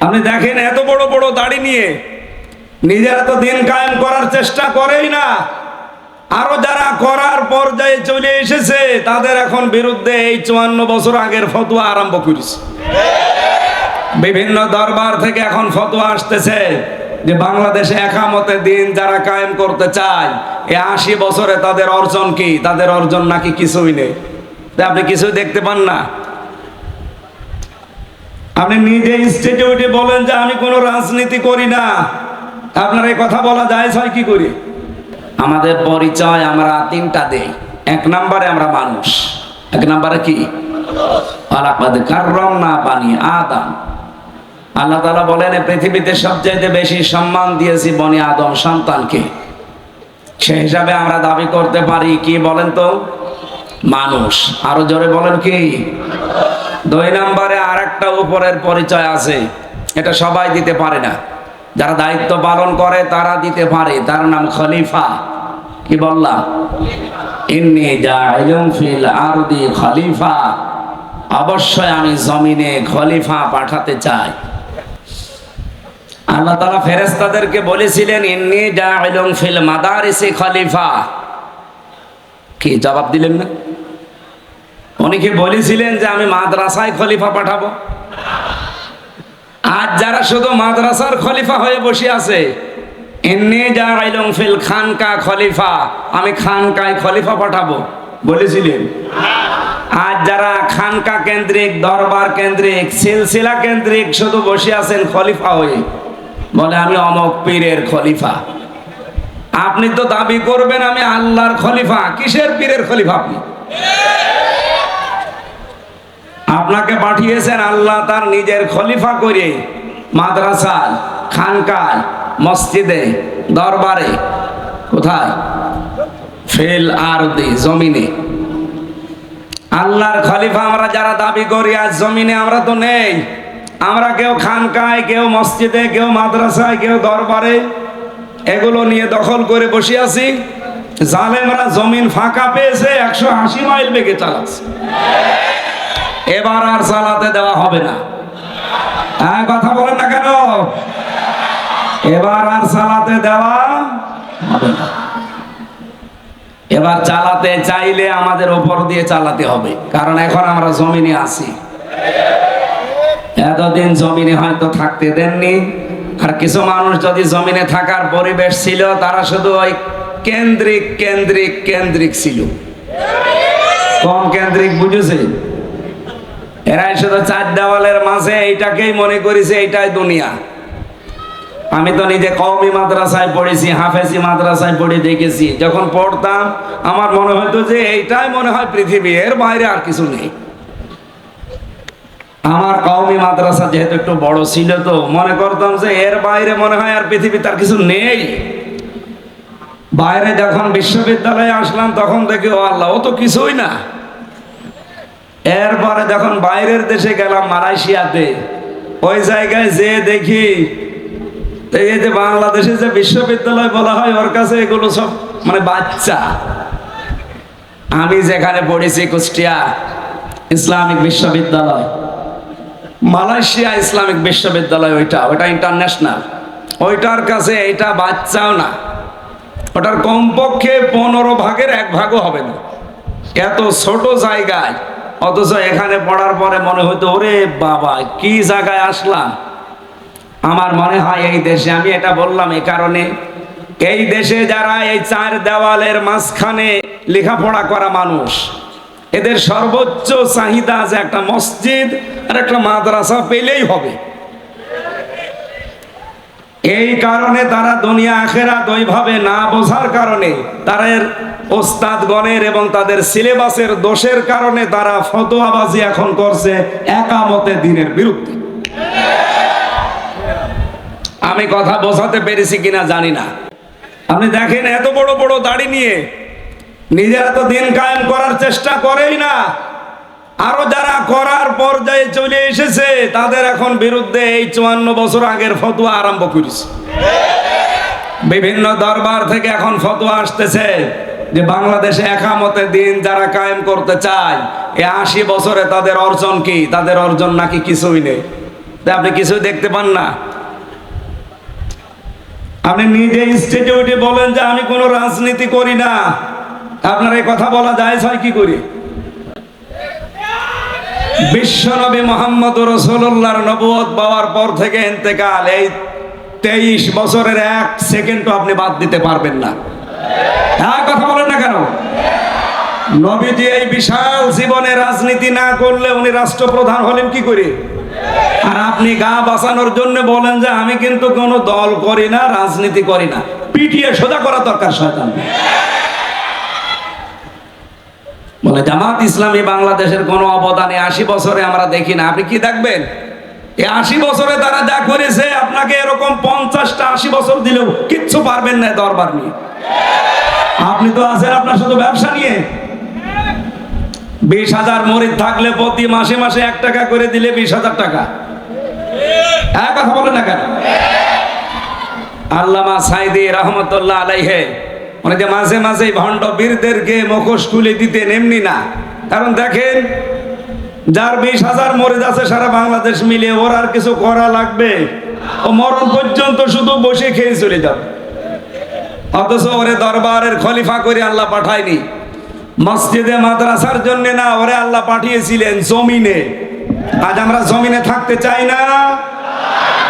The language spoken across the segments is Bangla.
আপনি দেখেন এত বড় বড় দাড়ি নিয়ে নিজেরা তো দিন কায়েম করার চেষ্টা করেই না, আরো যারা করার পর্যায়ে চলে এসেছে তাদের এখন বিরুদ্ধে এই 54 বছর আগের ফতোয়া আরম্ভ করেছে। বিভিন্ন দরবার থেকে এখন ফতোয়া আসতেছে যে বাংলাদেশে একামতে দিন যারা কায়েম করতে চায় এই 80 বছরে তাদের অর্জন কি? তাদের অর্জন নাকি কিছুই নেই। আপনি কিছুই দেখতে পান না। আপনি নিজে ইনস্টিটিউটে বলেন যে আমি কোনো রাজনীতি করি না, আপনার এই কথা বলা যায় হয় কি করি? আমাদের পরিচয় আমরা তিনটা দেই। এক নম্বরে আমরা মানুষ। এক নম্বরে কি? ওয়ালাকাদ কাররামনা বানি আদম। আল্লাহ তাআলা বলেন পৃথিবীতে সবচেয়ে বেশি সম্মান দিয়েছি বনি আদম সন্তানকে। সেই হিসাবে আমরা দাবি করতে পারি কি বলেন তো? মানুষ। আরো জোরে বলেন কি? দুই নম্বরে আরেকটা উপরের পরিচয় আছে, এটা সবাই দিতে পারে না, যারা দায়িত্ব পালন করে তারা দিতে পারে, তার নাম খলিফা। কি বললাম? ইন্নী জাইলুন ফিল আরদি খলিফা, অবশ্যই আমি জমিনে খলিফা পাঠাতে চাই। আল্লাহ তাআলা ফেরেশতাদেরকে বলেছিলেন ইন্নী জাইলুন ফিল মাদারিসি খলিফা। কি জবাব দিলেন না? অনেকে বলেছিলেন যে আমি মাদ্রাসায় খলিফা পাঠাবো। আজ যারা শুধু মাদ্রাসার খলিফা হয়ে বসে আছে, ইন্নী জাইলুন ফিল খানকা খলিফা, আমি খানকায় খলিফা পাঠাবো বলেছিলেন। আজ যারা খানকা কেন্দ্রিক, দরবার কেন্দ্রিক, সিলসিলা কেন্দ্রিক শুধু বসে আছেন খলিফা হয়ে, বলে আমি অমক পীরের খলিফা। আপনি তো দাবি করবেন আমি আল্লাহর খলিফা, কিসের পীরের খলিফা? আপনি আপনাকে পাঠিয়েছেন আল্লাহ তার নিজের খলিফা করে মাদ্রাসায়, খানকায়, মসজিদে, দরবারে। কোথায়? ফিল আরদি, জমিনে। আল্লাহর খলিফা আমরা যারা দাবি করি আজ জমিনে আমরা তো নেই। আমরা কেউ খানকায়, কেউ মসজিদে, কেউ মাদ্রাসায়, কেউ দরবারে, এগুলো নিয়ে দখল করে বসে আছি। জালেমরা জমিন ফাঁকা পেয়েছে, 180 মাইল বেগে চালাচ্ছে। এবার আর চালাতে দেওয়া হবে না। হ্যাঁ, কথা বলেন না কেন? এবার আর চালাতে দেওয়া হবে না। এবার চালাতে চাইলে আমাদের উপর দিয়ে চালাতে হবে, কারণ এখন আমরা জমিনে আছি। এতদিন জমিনে হয়তো থাকতে দেননি, আর কিছু মানুষ যদি জমিনে থাকার পরিবেশ ছিল তারা শুধু ওই কেন্দ্রিক কেন্দ্রিক কেন্দ্রিক ছিল। কম কেন্দ্রিক বুঝেছে? এরাই শুধু চার দেওয়ালের মাঝে এইটাকেই মনে করেছে এইটাই দুনিয়া। আমি তো নিজে কওমি মাদ্রাসায় পড়েছি, হাফেজি মাদ্রাসায় পড়ে দেখেছি। যখন পড়তাম আমার মনে হতো যে এইটাই মনে হয় পৃথিবী, এর বাইরে আর কিছু নেই। আমার কওমি মাদ্রাসা যেহেতু একটু বড় ছিল তো মনে করতাম যে এর বাইরে মনে হয় আর পৃথিবী তার কিছু নেই। বাইরে যখন বিশ্ববিদ্যালয়ে আসলাম তখন দেখি ও আল্লাহ, ও তো কিছুই না। এরপরে যখন বাইরের দেশে গেলাম, মালয়েশিয়াতে, ওই জায়গায় যে দেখি এই যে বাংলাদেশে যে বিশ্ববিদ্যালয় বলা হয় ওর কাছে এগুলো সব মানে বাচ্চা। আমি যেখানে পড়েছি কুষ্টিয়া ইসলামিক বিশ্ববিদ্যালয়, মালয়েশিয়া ইসলামিক বিশ্ববিদ্যালয়, ওইটা ইন্টারন্যাশনাল, ওইটার কাছে এটা বাচ্চাও না। ওটার কমপক্ষে 15 ভাগের 1 ভাগও হবে না, এত ছোট জায়গায়। অথচ এখানে পড়ার পরে মনে হতো ওরে বাবা কি জায়গায় আসলাম। আমার মনে হয় এই দেশে, আমি এটা বললাম এই কারণে, এই দেশে যারা এই 4 দেওয়ালের মাঝখানে লেখাপড়া করা মানুষ, এদের সর্বোচ্চ চাহিদা যে একটা মসজিদ আর একটা মাদ্রাসা পেলেই হবে। এই কারণে তারা দুনিয়া আখেরাত ওইভাবে না বোঝার কারণে, তারা ওস্তাদগণের এবং তাদের সিলেবাসের দোষের কারণে তারা ফতোয়াবাজি এখন করছে একামতে দিনের বিরুদ্ধে। আমি কথা বোঝাতে পেরেছি কিনা জানি না। আপনি দেখেন এত বড় বড় দাড়ি নিয়ে নিজেরা তো দিন কায়েম করার চেষ্টা করেই না, আরো যারা করার পর্যায়ে চলে এসেছে তাদের এখন বিরুদ্ধে এই 54 বছর আগের ফতোয়া আরম্ভ করেছে। বিভিন্ন দরবার থেকে এখন ফতোয়া আসতেছে যে বাংলাদেশে একামতে দিন যারা কায়েম করতে চায় এই 80 বছরে তাদের অর্জন কি? তাদের অর্জন নাকি কিছুই নেই। তা আপনি কিছু দেখতে পান না। আপনি নিজে স্টেজে উঠে বলেন যে আমি কোনো রাজনীতি করি না, আপনার এই কথা বলা যায় হয় কি করে? বিশ্বনবী মুহাম্মদ রাসূলুল্লাহর নবুয়ত পাওয়ার পর থেকে ইন্তেকাল, এই 23 বছরের 1 সেকেন্ডও আপনি বাদ দিতে পারবেন না। হ্যাঁ, কথা বলেন না কেন? নবীজি এই বিশাল জীবনে রাজনীতি না করলে উনি রাষ্ট্রপ্রধান হলেন কি করে? আর আপনি গা বাঁচানোর জন্য বলেন যে আমি কিন্তু কোনো দল করি না, রাজনীতি করি না। পিটিয়ে সোজা করা দরকার শয়তান। বলে জামাত ইসলামী বাংলাদেশের কোনো অবদানে 80 বছরে আমরা দেখি না। আপনি কি দেখবেন? এই 80 বছরে তারা যা করেছে, আপনাকে এরকম 50টা 80 বছর দিলেও কিচ্ছু পারবেন না দরবার নিয়ে। আপনি তো আছেন আপনার শুধু ব্যবসা নিয়ে। 20,000 মরিদ থাকলে প্রতি মাসে মাসে 1 টাকা করে দিলে 20,000 টাকা। এক কথা বলেন না কেন? আল্লামা সাইদি রহমতুল্লাহ আলাইহি মানে যে মাঝে মাঝে ভণ্ড বীরদেরকে মুখোশ খুলে দিতেন, এমনি না। কারণ দেখেন, যার 20,000 মরিদ আছে সারা বাংলাদেশ মিলে, ওর আর কিছু করা লাগবে? ও মরণ পর্যন্ত শুধু বসে খেয়ে চলে যাবে। অথচ ওরে দরবারের খলিফা করে আল্লাহ পাঠায়নি, মসজিদে মাদ্রাসার জন্য না, ওরে আল্লাহ পাঠিয়েছিলেন জমিনে। আজ আমরা জমিনে থাকতে চাই না,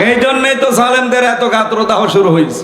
এই জন্যই তো জালেমদের এত গাত্রদাহ শুরু হয়েছে।